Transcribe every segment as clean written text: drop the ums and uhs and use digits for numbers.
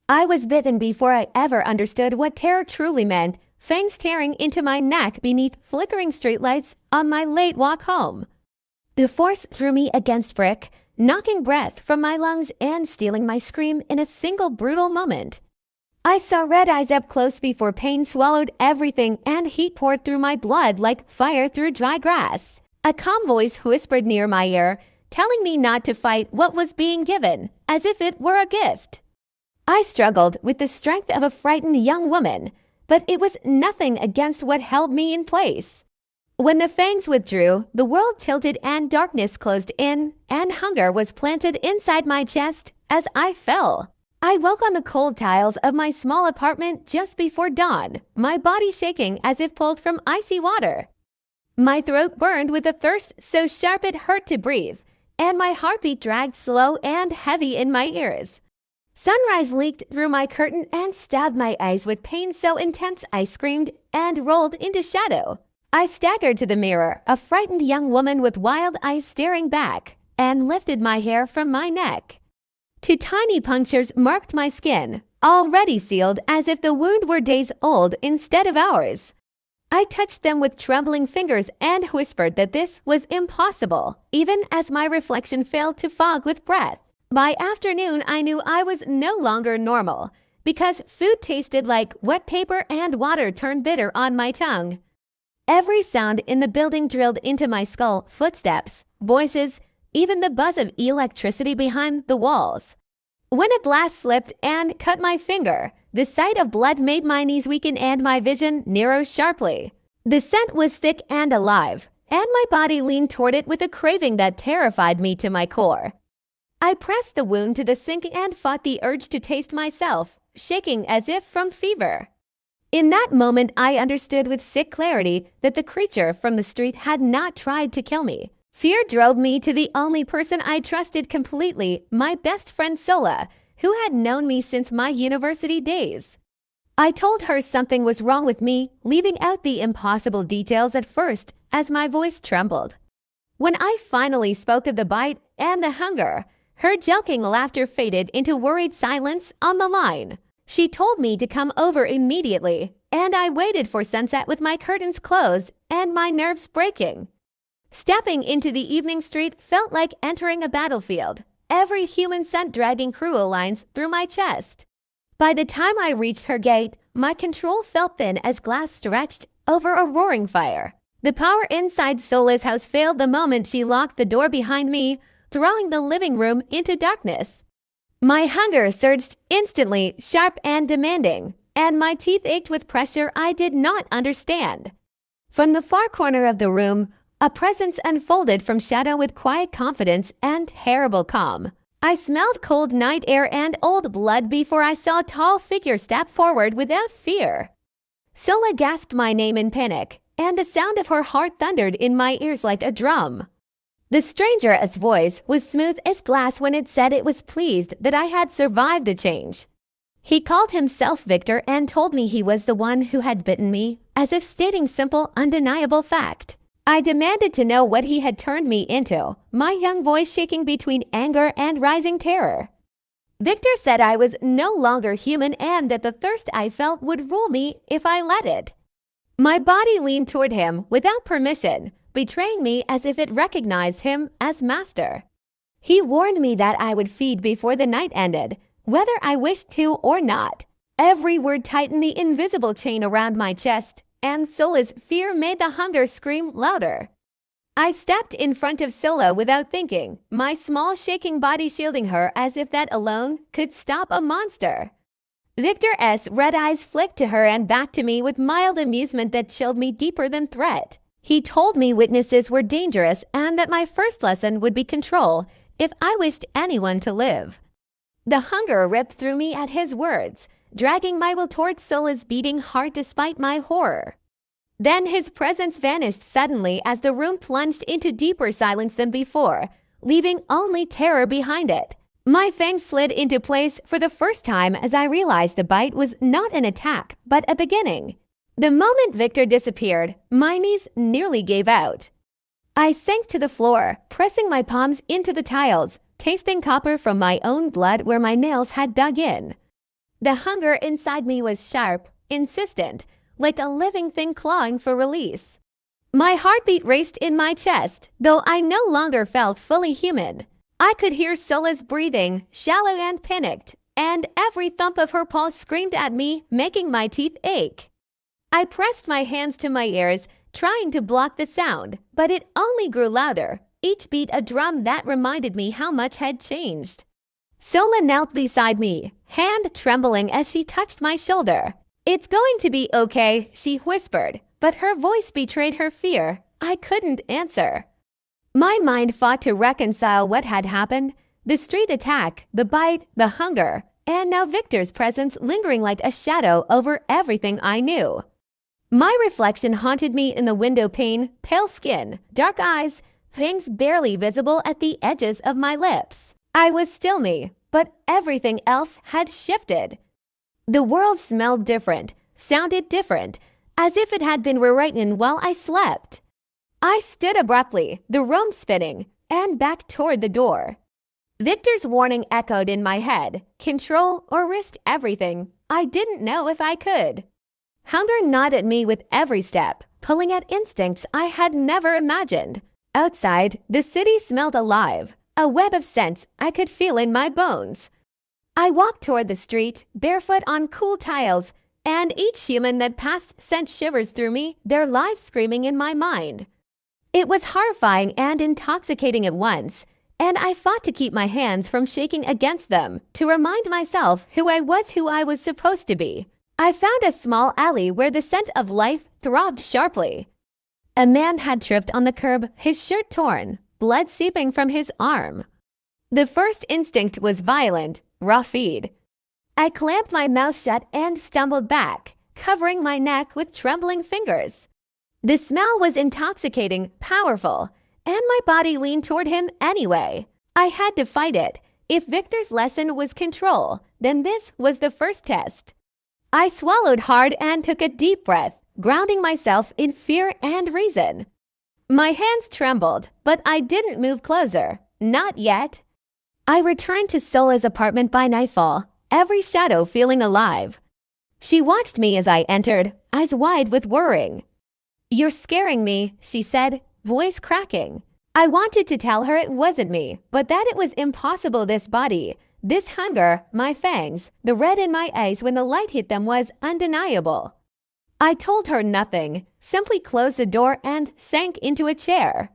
I was bitten before I ever understood what terror truly meant, fangs tearing into my neck beneath flickering streetlights on my late walk home. The force threw me against brick, knocking breath from my lungs and stealing my scream in a single brutal moment. I saw red eyes up close before pain swallowed everything and heat poured through my blood like fire through dry grass. A calm voice whispered near my ear, telling me not to fight what was being given, as if it were a gift. I struggled with the strength of a frightened young woman, but it was nothing against what held me in place. When the fangs withdrew, the world tilted and darkness closed in, and hunger was planted inside my chest as I fell. I woke on the cold tiles of my small apartment just before dawn, my body shaking as if pulled from icy water. My throat burned with a thirst so sharp it hurt to breathe, and my heartbeat dragged slow and heavy in my ears. Sunrise leaked through my curtain and stabbed my eyes with pain so intense I screamed and rolled into shadow. I staggered to the mirror, a frightened young woman with wild eyes staring back, and lifted my hair from my neck. Two tiny punctures marked my skin, already sealed as if the wound were days old instead of hours. I touched them with trembling fingers and whispered that this was impossible, even as my reflection failed to fog with breath. By afternoon, I knew I was no longer normal, because food tasted like wet paper and water turned bitter on my tongue. Every sound in the building drilled into my skull, footsteps, voices, even the buzz of electricity behind the walls. When a glass slipped and cut my finger, the sight of blood made my knees weaken and my vision narrow sharply. The scent was thick and alive, and my body leaned toward it with a craving that terrified me to my core. I pressed the wound to the sink and fought the urge to taste myself, shaking as if from fever. In that moment, I understood with sick clarity that the creature from the street had not tried to kill me. Fear drove me to the only person I trusted completely, my best friend Sola, who had known me since my university days. I told her something was wrong with me, leaving out the impossible details at first as my voice trembled. When I finally spoke of the bite and the hunger, her joking laughter faded into worried silence on the line. She told me to come over immediately, and I waited for sunset with my curtains closed and my nerves breaking. Stepping into the evening street felt like entering a battlefield, every human scent dragging cruel lines through my chest. By the time I reached her gate, my control felt thin as glass stretched over a roaring fire. The power inside Sola's house failed the moment she locked the door behind me, throwing the living room into darkness. My hunger surged instantly, sharp and demanding, and my teeth ached with pressure I did not understand. From the far corner of the room, a presence unfolded from shadow with quiet confidence and terrible calm. I smelled cold night air and old blood before I saw a tall figure step forward without fear. Sola gasped my name in panic, and the sound of her heart thundered in my ears like a drum. The stranger's voice was smooth as glass when it said it was pleased that I had survived the change. He called himself Victor and told me he was the one who had bitten me, as if stating simple, undeniable fact. I demanded to know what he had turned me into, my young voice shaking between anger and rising terror. Victor said I was no longer human and that the thirst I felt would rule me if I let it. My body leaned toward him without permission, betraying me as if it recognized him as master. He warned me that I would feed before the night ended, whether I wished to or not. Every word tightened the invisible chain around my chest, and Sola's fear made the hunger scream louder. I stepped in front of Sola without thinking, my small shaking body shielding her as if that alone could stop a monster. Victor's red eyes flicked to her and back to me with mild amusement that chilled me deeper than threat. He told me witnesses were dangerous and that my first lesson would be control if I wished anyone to live. The hunger ripped through me at his words, dragging my will towards Sola's beating heart despite my horror. Then his presence vanished suddenly as the room plunged into deeper silence than before, leaving only terror behind it. My fangs slid into place for the first time as I realized the bite was not an attack, but a beginning. The moment Victor disappeared, my knees nearly gave out. I sank to the floor, pressing my palms into the tiles, tasting copper from my own blood where my nails had dug in. The hunger inside me was sharp, insistent, like a living thing clawing for release. My heartbeat raced in my chest, though I no longer felt fully human. I could hear Sola's breathing, shallow and panicked, and every thump of her pulse screamed at me, making my teeth ache. I pressed my hands to my ears, trying to block the sound, but it only grew louder, each beat a drum that reminded me how much had changed. Sola knelt beside me, hand trembling as she touched my shoulder. "It's going to be okay," she whispered, but her voice betrayed her fear. I couldn't answer. My mind fought to reconcile what had happened: the street attack, the bite, the hunger, and now Victor's presence lingering like a shadow over everything I knew. My reflection haunted me in the window pane, pale skin, dark eyes, fangs barely visible at the edges of my lips. I was still me, but everything else had shifted. The world smelled different, sounded different, as if it had been rewritten while I slept. I stood abruptly, the room spinning, and backed toward the door. Victor's warning echoed in my head: control or risk everything. I didn't know if I could. Hunger gnawed at me with every step, pulling at instincts I had never imagined. Outside, the city smelled alive, a web of scents I could feel in my bones. I walked toward the street, barefoot on cool tiles, and each human that passed sent shivers through me, their lives screaming in my mind. It was horrifying and intoxicating at once, and I fought to keep my hands from shaking against them, to remind myself who I was supposed to be. I found a small alley where the scent of life throbbed sharply. A man had tripped on the curb, his shirt torn, blood seeping from his arm. The first instinct was violent, raw feed. I clamped my mouth shut and stumbled back, covering my neck with trembling fingers. The smell was intoxicating, powerful, and my body leaned toward him anyway. I had to fight it. If Victor's lesson was control, then this was the first test. I swallowed hard and took a deep breath, grounding myself in fear and reason. My hands trembled, but I didn't move closer. Not yet. I returned to Sola's apartment by nightfall, every shadow feeling alive. She watched me as I entered, eyes wide with worrying. "You're scaring me," she said, voice cracking. I wanted to tell her it wasn't me, but that it was impossible. This body, this hunger, my fangs, the red in my eyes when the light hit them was undeniable. I told her nothing, simply closed the door and sank into a chair.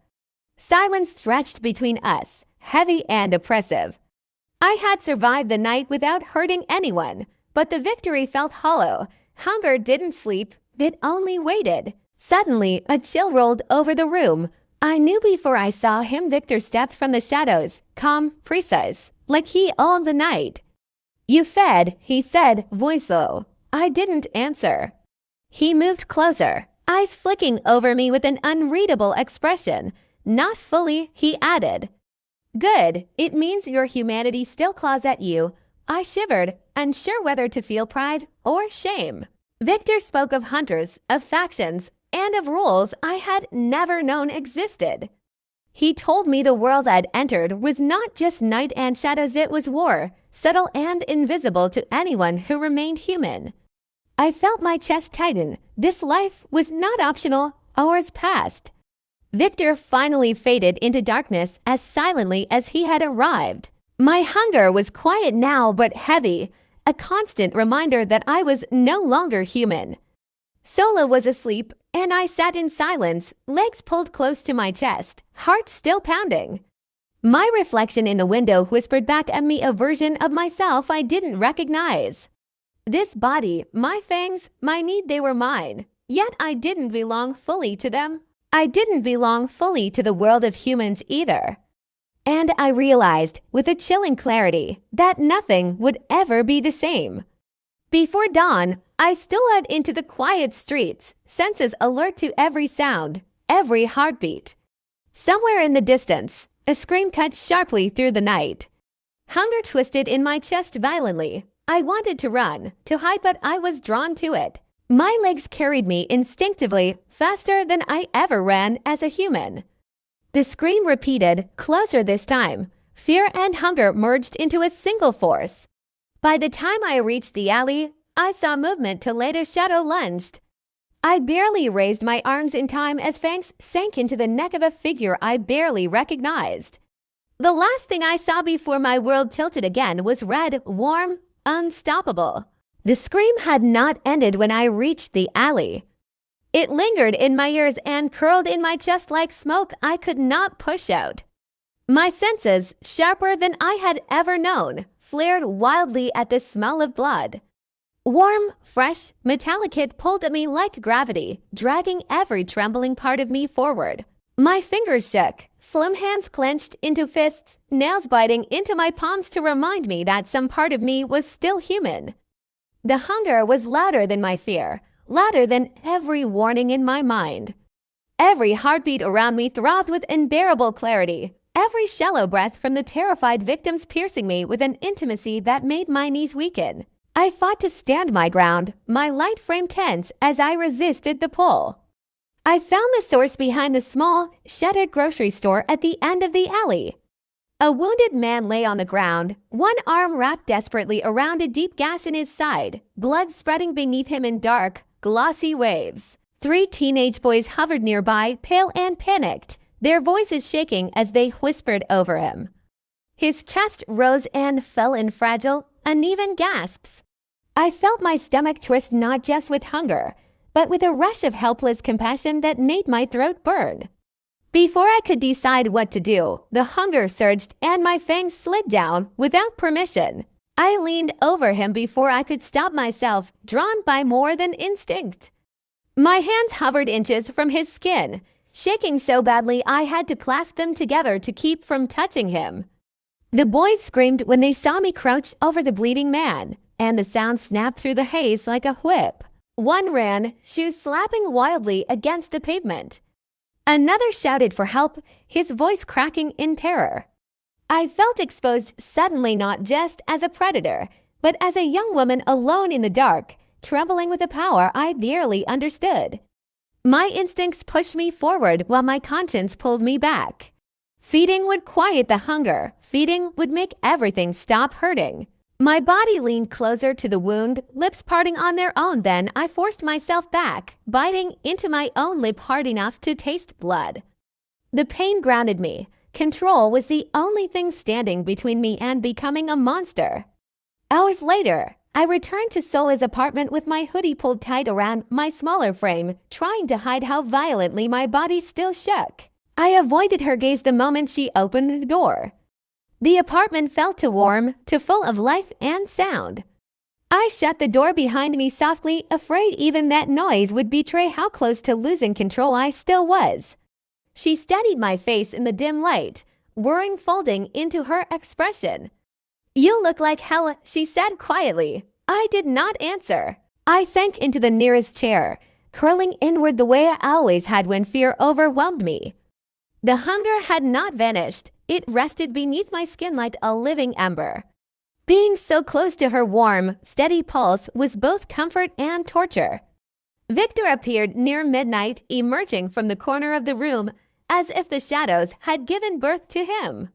Silence stretched between us, heavy and oppressive. I had survived the night without hurting anyone, but the victory felt hollow. Hunger didn't sleep, it only waited. Suddenly, a chill rolled over the room. I knew before I saw him. Victor stepped from the shadows, calm, precise, like he owned the night. "You fed," he said, voice low. I didn't answer. He moved closer, eyes flicking over me with an unreadable expression. "Not fully," he added. "Good. It means your humanity still claws at you." I shivered, unsure whether to feel pride or shame. Victor spoke of hunters, of factions, and of rules I had never known existed. He told me the world I'd entered was not just night and shadows, it was war, subtle and invisible to anyone who remained human. I felt my chest tighten. This life was not optional, hours passed. Victor finally faded into darkness as silently as he had arrived. My hunger was quiet now but heavy, a constant reminder that I was no longer human. Sola was asleep, and I sat in silence, legs pulled close to my chest, heart still pounding. My reflection in the window whispered back at me a version of myself I didn't recognize. This body, my fangs, my need, they were mine. Yet I didn't belong fully to them. I didn't belong fully to the world of humans either. And I realized, with a chilling clarity, that nothing would ever be the same. Before dawn, I stole into the quiet streets, senses alert to every sound, every heartbeat. Somewhere in the distance, a scream cut sharply through the night. Hunger twisted in my chest violently. I wanted to run, to hide, but I was drawn to it. My legs carried me instinctively, faster than I ever ran as a human. The scream repeated, closer this time. Fear and hunger merged into a single force. By the time I reached the alley, I saw movement till later shadow lunged. I barely raised my arms in time as Fangs sank into the neck of a figure I barely recognized. The last thing I saw before my world tilted again was red, warm, unstoppable. The scream had not ended when I reached the alley. It lingered in my ears and curled in my chest like smoke I could not push out. My senses, sharper than I had ever known, flared wildly at the smell of blood. Warm, fresh, metallic it pulled at me like gravity, dragging every trembling part of me forward. My fingers shook, slim hands clenched into fists, nails biting into my palms to remind me that some part of me was still human. The hunger was louder than my fear, louder than every warning in my mind. Every heartbeat around me throbbed with unbearable clarity, every shallow breath from the terrified victims piercing me with an intimacy that made my knees weaken. I fought to stand my ground, my light frame tense as I resisted the pull. I found the source behind the small, shuttered grocery store at the end of the alley. A wounded man lay on the ground, one arm wrapped desperately around a deep gash in his side, blood spreading beneath him in dark, glossy waves. 3 teenage boys hovered nearby, pale and panicked, their voices shaking as they whispered over him. His chest rose and fell in fragile, uneven gasps. I felt my stomach twist not just with hunger, but with a rush of helpless compassion that made my throat burn. Before I could decide what to do, the hunger surged and my fangs slid down without permission. I leaned over him before I could stop myself, drawn by more than instinct. My hands hovered inches from his skin, shaking so badly I had to clasp them together to keep from touching him. The boys screamed when they saw me crouch over the bleeding man, and the sound snapped through the haze like a whip. One ran, shoes slapping wildly against the pavement. Another shouted for help, his voice cracking in terror. I felt exposed suddenly not just as a predator, but as a young woman alone in the dark, trembling with a power I barely understood. My instincts pushed me forward while my conscience pulled me back. Feeding would quiet the hunger. Feeding would make everything stop hurting. My body leaned closer to the wound, lips parting on their own. Then I forced myself back, biting into my own lip hard enough to taste blood. The pain grounded me. Control was the only thing standing between me and becoming a monster. Hours later, I returned to Sola's apartment with my hoodie pulled tight around my smaller frame, trying to hide how violently my body still shook. I avoided her gaze the moment she opened the door. The apartment felt too warm, too full of life and sound. I shut the door behind me softly, afraid even that noise would betray how close to losing control I still was. She studied my face in the dim light, worrying folding into her expression. "You look like hell," she said quietly. I did not answer. I sank into the nearest chair, curling inward the way I always had when fear overwhelmed me. The hunger had not vanished. It rested beneath my skin like a living ember. Being so close to her warm, steady pulse was both comfort and torture. Victor appeared near midnight, emerging from the corner of the room as if the shadows had given birth to him.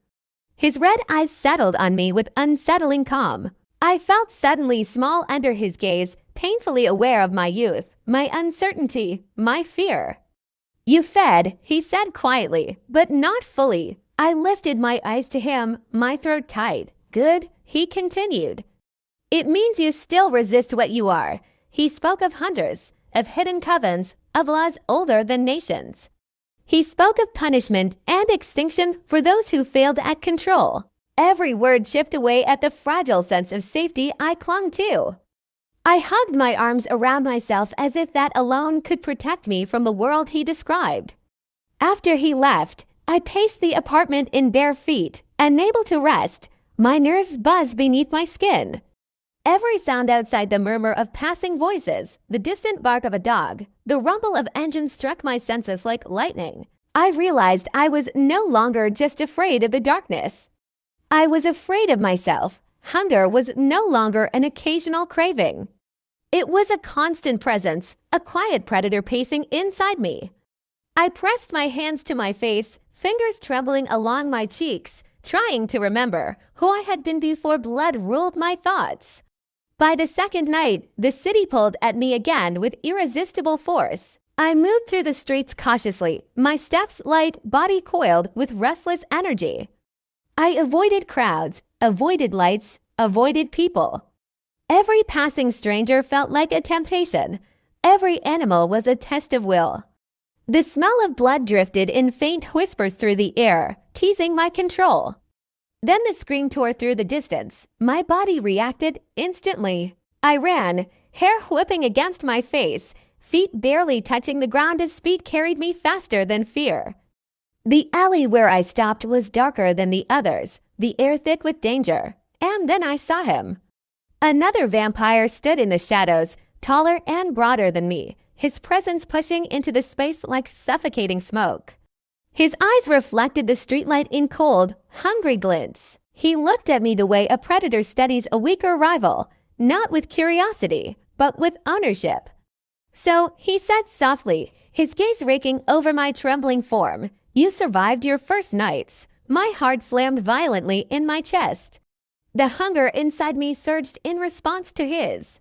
His red eyes settled on me with unsettling calm. I felt suddenly small under his gaze, painfully aware of my youth, my uncertainty, my fear. "You fed," he said quietly, but not fully. I lifted my eyes to him, my throat tight. "Good," he continued. "It means you still resist what you are." He spoke of hunters, of hidden covens, of laws older than nations. He spoke of punishment and extinction for those who failed at control. Every word chipped away at the fragile sense of safety I clung to. I hugged my arms around myself as if that alone could protect me from the world he described. After he left, I paced the apartment in bare feet, unable to rest, my nerves buzzed beneath my skin. Every sound outside, the murmur of passing voices, the distant bark of a dog, the rumble of engines struck my senses like lightning. I realized I was no longer just afraid of the darkness. I was afraid of myself. Hunger was no longer an occasional craving. It was a constant presence, a quiet predator pacing inside me. I pressed my hands to my face, fingers trembling along my cheeks, trying to remember who I had been before blood ruled my thoughts. By the second night, the city pulled at me again with irresistible force. I moved through the streets cautiously, my steps light, body coiled with restless energy. I avoided crowds, avoided lights, avoided people. Every passing stranger felt like a temptation. Every animal was a test of will. The smell of blood drifted in faint whispers through the air, teasing my control. Then the scream tore through the distance. My body reacted instantly. I ran, hair whipping against my face, feet barely touching the ground as speed carried me faster than fear. The alley where I stopped was darker than the others, the air thick with danger. And then I saw him. Another vampire stood in the shadows, taller and broader than me, his presence pushing into the space like suffocating smoke. His eyes reflected the streetlight in cold, hungry glints. He looked at me the way a predator studies a weaker rival, not with curiosity, but with ownership. So he said softly, his gaze raking over my trembling form, "You survived your first nights." My heart slammed violently in my chest. The hunger inside me surged in response to his.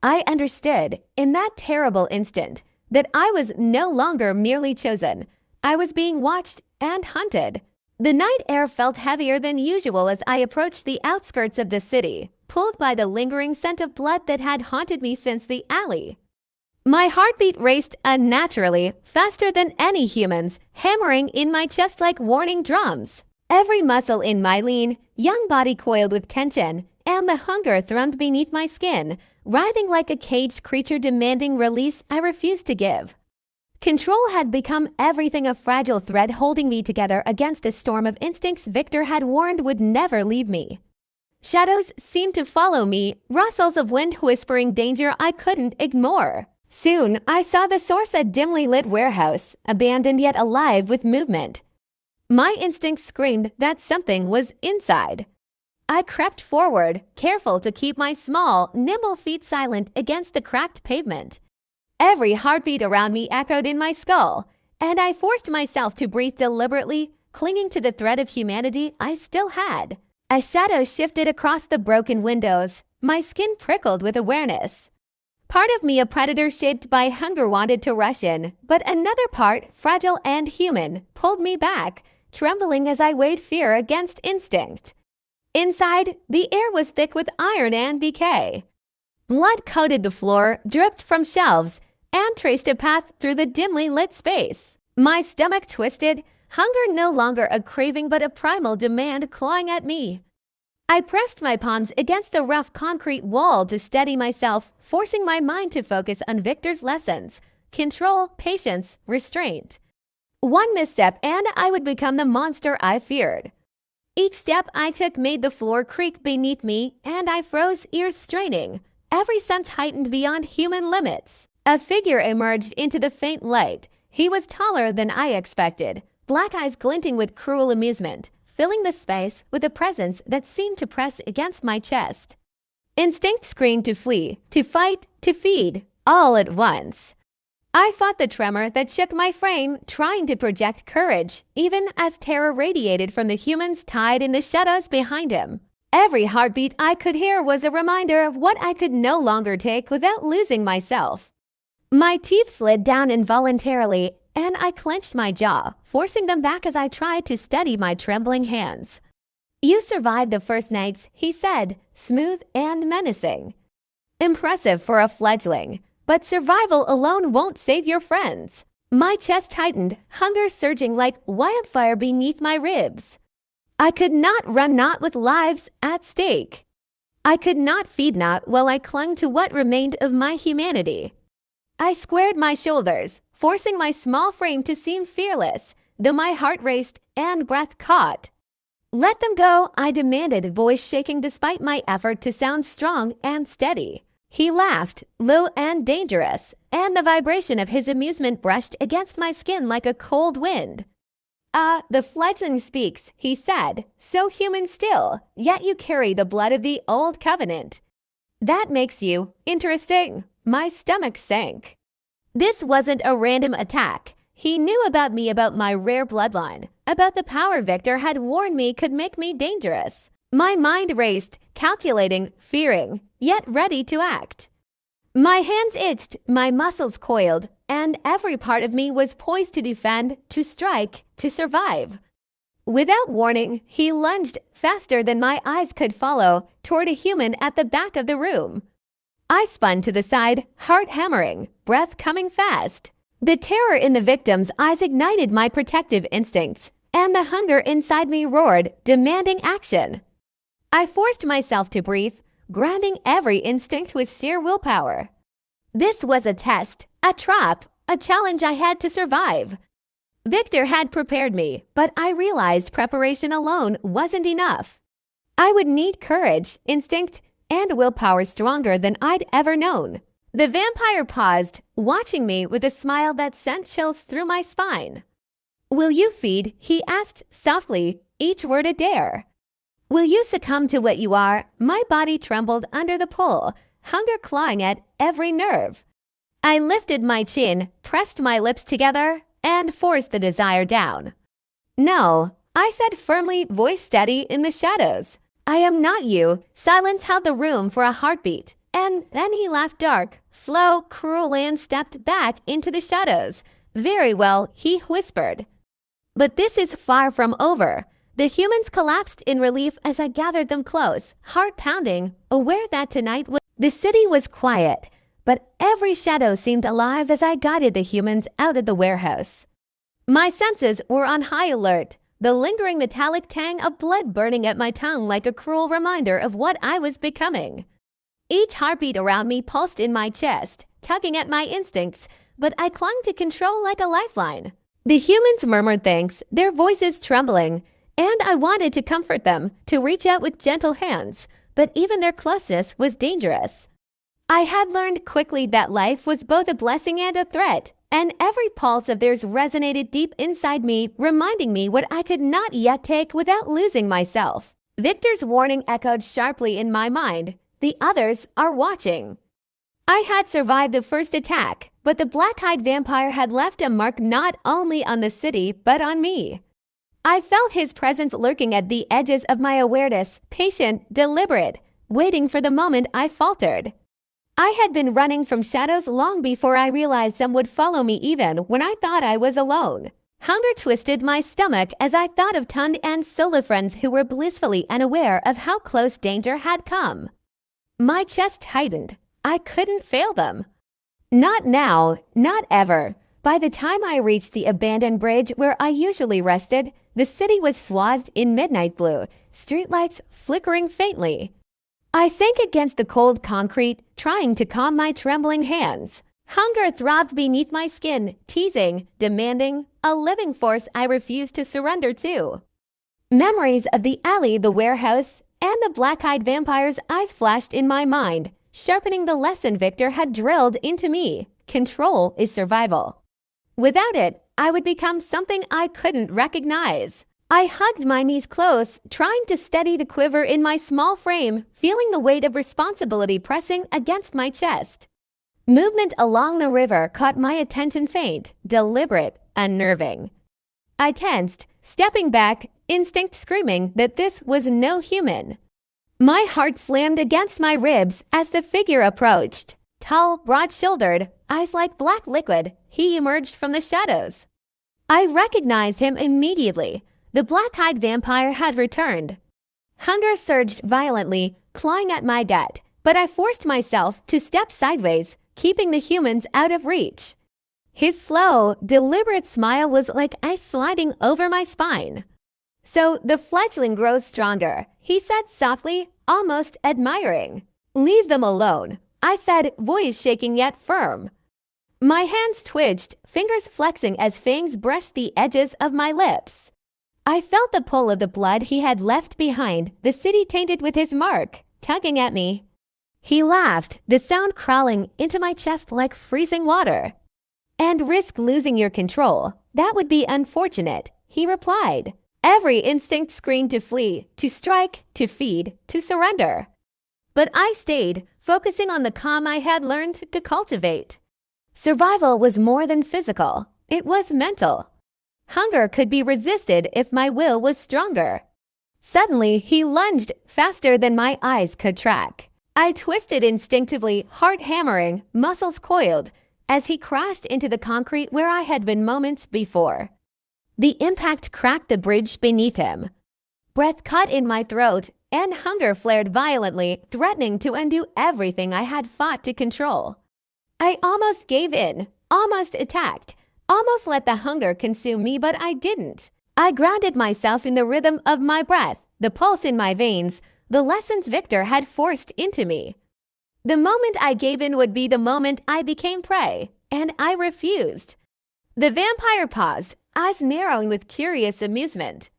I understood, in that terrible instant, that I was no longer merely chosen. I was being watched and hunted. The night air felt heavier than usual as I approached the outskirts of the city, pulled by the lingering scent of blood that had haunted me since the alley. My heartbeat raced unnaturally, faster than any human's, hammering in my chest like warning drums. Every muscle in my lean, young body coiled with tension, and the hunger thrummed beneath my skin, writhing like a caged creature demanding release I refused to give. Control had become everything, a fragile thread holding me together against the storm of instincts Victor had warned would never leave me. Shadows seemed to follow me, rustles of wind whispering danger I couldn't ignore. Soon, I saw the source, a dimly lit warehouse, abandoned yet alive with movement. My instincts screamed that something was inside. I crept forward, careful to keep my small, nimble feet silent against the cracked pavement. Every heartbeat around me echoed in my skull, and I forced myself to breathe deliberately, clinging to the thread of humanity I still had. A shadow shifted across the broken windows. My skin prickled with awareness. Part of me, a predator shaped by hunger, wanted to rush in, but another part, fragile and human, pulled me back, trembling as I weighed fear against instinct. Inside, the air was thick with iron and decay. Blood coated the floor, dripped from shelves, and traced a path through the dimly lit space. My stomach twisted, hunger no longer a craving but a primal demand clawing at me. I pressed my palms against the rough concrete wall to steady myself, forcing my mind to focus on Victor's lessons: control, patience, restraint. One misstep and I would become the monster I feared. Each step I took made the floor creak beneath me, and I froze, ears straining, every sense heightened beyond human limits. A figure emerged into the faint light. He was taller than I expected, black eyes glinting with cruel amusement, filling the space with a presence that seemed to press against my chest. Instinct screamed to flee, to fight, to feed, all at once. I fought the tremor that shook my frame, trying to project courage, even as terror radiated from the humans tied in the shadows behind him. Every heartbeat I could hear was a reminder of what I could no longer take without losing myself. My teeth slid down involuntarily, and I clenched my jaw, forcing them back as I tried to steady my trembling hands. "You survived the first nights," he said, smooth and menacing. Impressive for a fledgling, but survival alone won't save your friends. My chest tightened, hunger surging like wildfire beneath my ribs. I could not run not with lives at stake. I could not feed not while I clung to what remained of my humanity. I squared my shoulders, forcing my small frame to seem fearless, though my heart raced and breath caught. "Let them go," I demanded, voice shaking despite my effort to sound strong and steady. He laughed, low and dangerous, and the vibration of his amusement brushed against my skin like a cold wind. The fledgling speaks," he said, "so human still, yet you carry the blood of the old covenant. That makes you interesting." My stomach sank. This wasn't a random attack. He knew about me, about my rare bloodline, about the power Victor had warned me could make me dangerous. My mind raced, calculating, fearing, yet ready to act. My hands itched, my muscles coiled, and every part of me was poised to defend, to strike, to survive. Without warning, he lunged faster than my eyes could follow toward a human at the back of the room. I spun to the side, heart hammering, breath coming fast. The terror in the victim's eyes ignited my protective instincts, and the hunger inside me roared, demanding action. I forced myself to breathe, grounding every instinct with sheer willpower. This was a test, a trap, a challenge I had to survive. Victor had prepared me, but I realized preparation alone wasn't enough. I would need courage, instinct, and willpower stronger than I'd ever known. The vampire paused, watching me with a smile that sent chills through my spine. "Will you feed?" he asked softly, each word a dare. "Will you succumb to what you are?" My body trembled under the pull, hunger clawing at every nerve. I lifted my chin, pressed my lips together, and forced the desire down. "No," I said firmly, voice steady in the shadows. "I am not you." Silence held the room for a heartbeat, and then he laughed dark, slow, cruel, and stepped back into the shadows. "Very well," he whispered. "But this is far from over." The humans collapsed in relief as I gathered them close, heart pounding, aware that tonight the city was quiet, but every shadow seemed alive as I guided the humans out of the warehouse. My senses were on high alert, the lingering metallic tang of blood burning at my tongue like a cruel reminder of what I was becoming. Each heartbeat around me pulsed in my chest, tugging at my instincts, but I clung to control like a lifeline. The humans murmured thanks, their voices trembling, and I wanted to comfort them, to reach out with gentle hands, but even their closeness was dangerous. I had learned quickly that life was both a blessing and a threat, and every pulse of theirs resonated deep inside me, reminding me what I could not yet take without losing myself. Victor's warning echoed sharply in my mind. The others are watching. I had survived the first attack, but the black-eyed vampire had left a mark not only on the city, but on me. I felt his presence lurking at the edges of my awareness, patient, deliberate, waiting for the moment I faltered. I had been running from shadows long before I realized some would follow me even when I thought I was alone. Hunger twisted my stomach as I thought of Tund and Sola friends who were blissfully unaware of how close danger had come. My chest tightened. I couldn't fail them. Not now, not ever. By the time I reached the abandoned bridge where I usually rested, the city was swathed in midnight blue, streetlights flickering faintly. I sank against the cold concrete, trying to calm my trembling hands. Hunger throbbed beneath my skin, teasing, demanding, a living force I refused to surrender to. Memories of the alley, the warehouse, and the black-eyed vampire's eyes flashed in my mind, sharpening the lesson Victor had drilled into me. Control is survival. Without it, I would become something I couldn't recognize. I hugged my knees close, trying to steady the quiver in my small frame, feeling the weight of responsibility pressing against my chest. Movement along the river caught my attention, faint, deliberate, unnerving. I tensed, stepping back, instinct screaming that this was no human. My heart slammed against my ribs as the figure approached. Tall, broad-shouldered, eyes like black liquid, he emerged from the shadows. I recognized him immediately. The black-eyed vampire had returned. Hunger surged violently, clawing at my gut, but I forced myself to step sideways, keeping the humans out of reach. His slow, deliberate smile was like ice sliding over my spine. "So the fledgling grows stronger," he said softly, almost admiring. "Leave them alone," I said, voice shaking yet firm. My hands twitched, fingers flexing as Fangs brushed the edges of my lips. I felt the pull of the blood he had left behind, the city tainted with his mark, tugging at me. He laughed, the sound crawling into my chest like freezing water. "And risk losing your control. That would be unfortunate," he replied. Every instinct screamed to flee, to strike, to feed, to surrender. But I stayed, focusing on the calm I had learned to cultivate. Survival was more than physical. It was mental. Hunger could be resisted if my will was stronger. Suddenly, he lunged faster than my eyes could track. I twisted instinctively, heart hammering, muscles coiled, as he crashed into the concrete where I had been moments before. The impact cracked the bridge beneath him. Breath caught in my throat, and hunger flared violently, threatening to undo everything I had fought to control. I almost gave in, almost attacked, almost let the hunger consume me, but I didn't. I grounded myself in the rhythm of my breath, the pulse in my veins, the lessons Victor had forced into me. The moment I gave in would be the moment I became prey, and I refused. The vampire paused, eyes narrowing with curious amusement.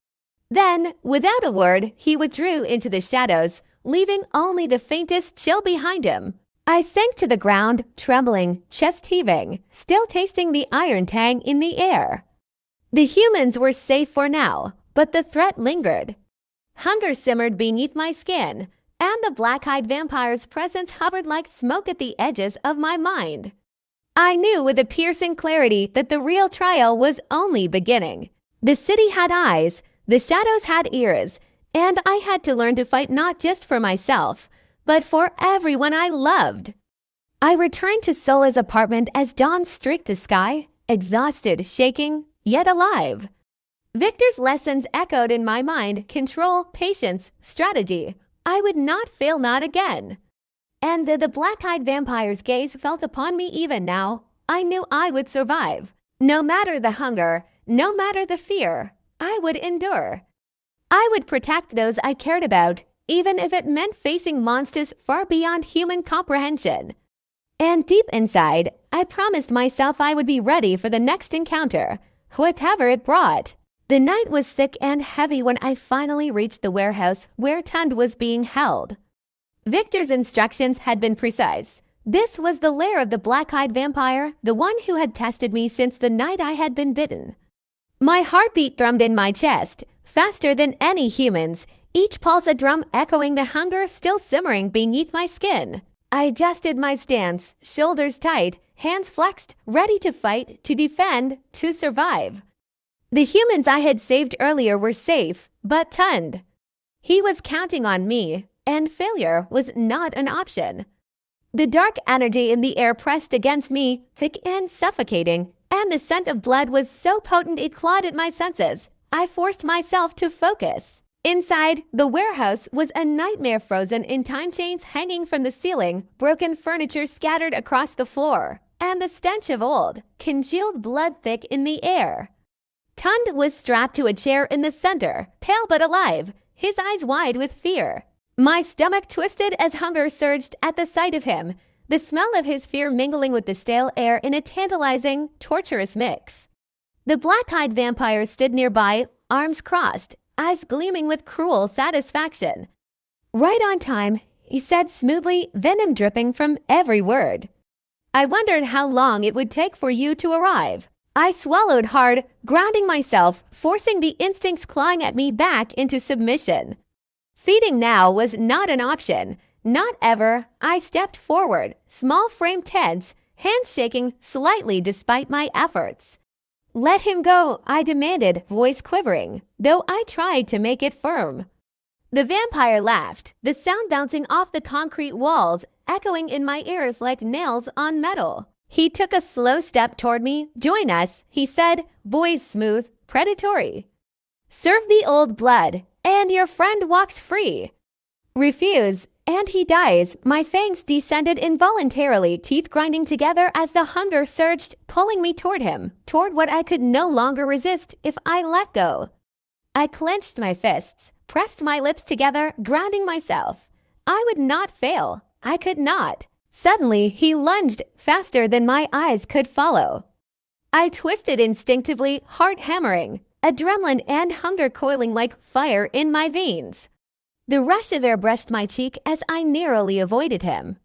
Then, without a word, he withdrew into the shadows, leaving only the faintest chill behind him. I sank to the ground, trembling, chest heaving, still tasting the iron tang in the air. The humans were safe for now, but the threat lingered. Hunger simmered beneath my skin, and the black-eyed vampire's presence hovered like smoke at the edges of my mind. I knew with a piercing clarity that the real trial was only beginning. The city had eyes, the shadows had ears, and I had to learn to fight not just for myself, but for everyone I loved. I returned to Sola's apartment as dawn streaked the sky, exhausted, shaking, yet alive. Victor's lessons echoed in my mind: control, patience, strategy. I would not fail, not again. And the black-eyed vampire's gaze felt upon me even now. I knew I would survive. No matter the hunger, no matter the fear, I would endure. I would protect those I cared about, even if it meant facing monsters far beyond human comprehension. And deep inside, I promised myself I would be ready for the next encounter, whatever it brought. The night was thick and heavy when I finally reached the warehouse where Tund was being held. Victor's instructions had been precise. This was the lair of the black-eyed vampire, the one who had tested me since the night I had been bitten. My heartbeat thrummed in my chest, faster than any human's, each pulse a drum echoing the hunger still simmering beneath my skin. I adjusted my stance, shoulders tight, hands flexed, ready to fight, to defend, to survive. The humans I had saved earlier were safe, but Tund. He was counting on me, and failure was not an option. The dark energy in the air pressed against me, thick and suffocating, and the scent of blood was so potent it clawed at my senses. I forced myself to focus. Inside, the warehouse was a nightmare, frozen in time chains hanging from the ceiling, broken furniture scattered across the floor, and the stench of old, congealed blood thick in the air. Tund was strapped to a chair in the center, pale but alive, his eyes wide with fear. My stomach twisted as hunger surged at the sight of him, the smell of his fear mingling with the stale air in a tantalizing, torturous mix. The black-eyed vampire stood nearby, arms crossed, eyes gleaming with cruel satisfaction. "Right on time," he said smoothly, venom dripping from every word. "I wondered how long it would take for you to arrive." I swallowed hard, grounding myself, forcing the instincts clawing at me back into submission. Feeding now was not an option. Not ever. I stepped forward, small frame tense, hands shaking slightly despite my efforts. "Let him go," I demanded, voice quivering, though I tried to make it firm. The vampire laughed, the sound bouncing off the concrete walls, echoing in my ears like nails on metal. He took a slow step toward me. "Join us," he said, voice smooth, predatory. "Serve the old blood, and your friend walks free. Refuse, and he dies." My fangs descended involuntarily, teeth grinding together as the hunger surged, pulling me toward him, toward what I could no longer resist if I let go. I clenched my fists, pressed my lips together, grounding myself. I would not fail. I could not. Suddenly, he lunged faster than my eyes could follow. I twisted instinctively, heart hammering, adrenaline and hunger coiling like fire in my veins. The rush of air brushed my cheek as I narrowly avoided him.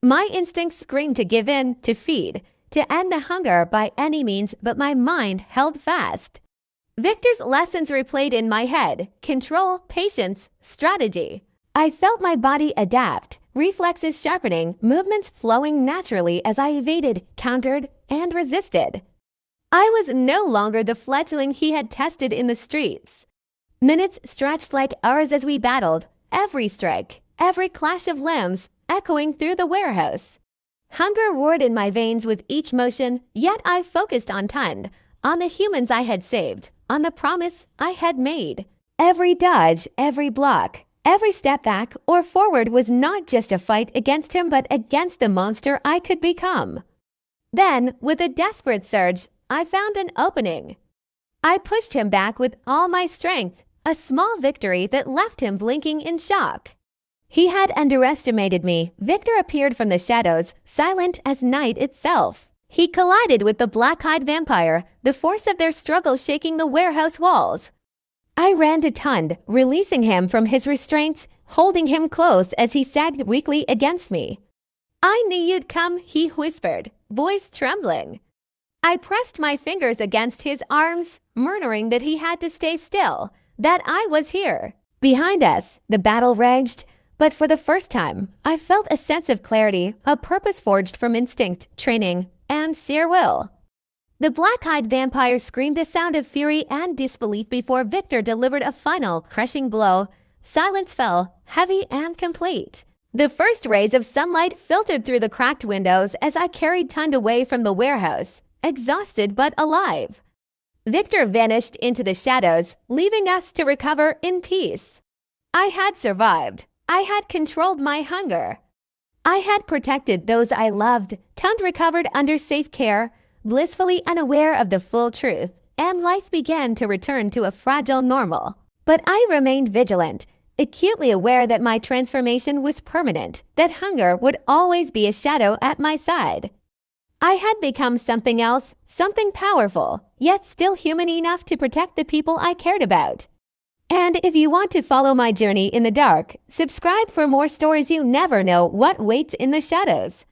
My instincts screamed to give in, to feed, to end the hunger by any means, but my mind held fast. Victor's lessons replayed in my head: control, patience, strategy. I felt my body adapt, reflexes sharpening, movements flowing naturally as I evaded, countered, and resisted. I was no longer the fledgling he had tested in the streets. Minutes stretched like hours as we battled, every strike, every clash of limbs echoing through the warehouse. Hunger roared in my veins with each motion, yet I focused on Tund, on the humans I had saved, on the promise I had made. Every dodge, every block, every step back or forward was not just a fight against him but against the monster I could become. Then, with a desperate surge, I found an opening. I pushed him back with all my strength, a small victory that left him blinking in shock. He had underestimated me. Victor appeared from the shadows, silent as night itself. He collided with the black-eyed vampire, the force of their struggle shaking the warehouse walls. I ran to Tund, releasing him from his restraints, holding him close as he sagged weakly against me. "I knew you'd come," he whispered, voice trembling. I pressed my fingers against his arms, murmuring that he had to stay still, that I was here. Behind us, the battle raged, but for the first time, I felt a sense of clarity, a purpose forged from instinct, training, and sheer will. The black-eyed vampire screamed a sound of fury and disbelief before Victor delivered a final, crushing blow. Silence fell, heavy and complete. The first rays of sunlight filtered through the cracked windows as I carried Tund away from the warehouse, exhausted but alive. Victor vanished into the shadows, leaving us to recover in peace. I had survived. I had controlled my hunger. I had protected those I loved. Tund recovered under safe care, blissfully unaware of the full truth, and life began to return to a fragile normal. But I remained vigilant, acutely aware that my transformation was permanent, that hunger would always be a shadow at my side. I had become something else, something powerful, yet still human enough to protect the people I cared about. And if you want to follow my journey in the dark, subscribe for more stories you never know what waits in the shadows.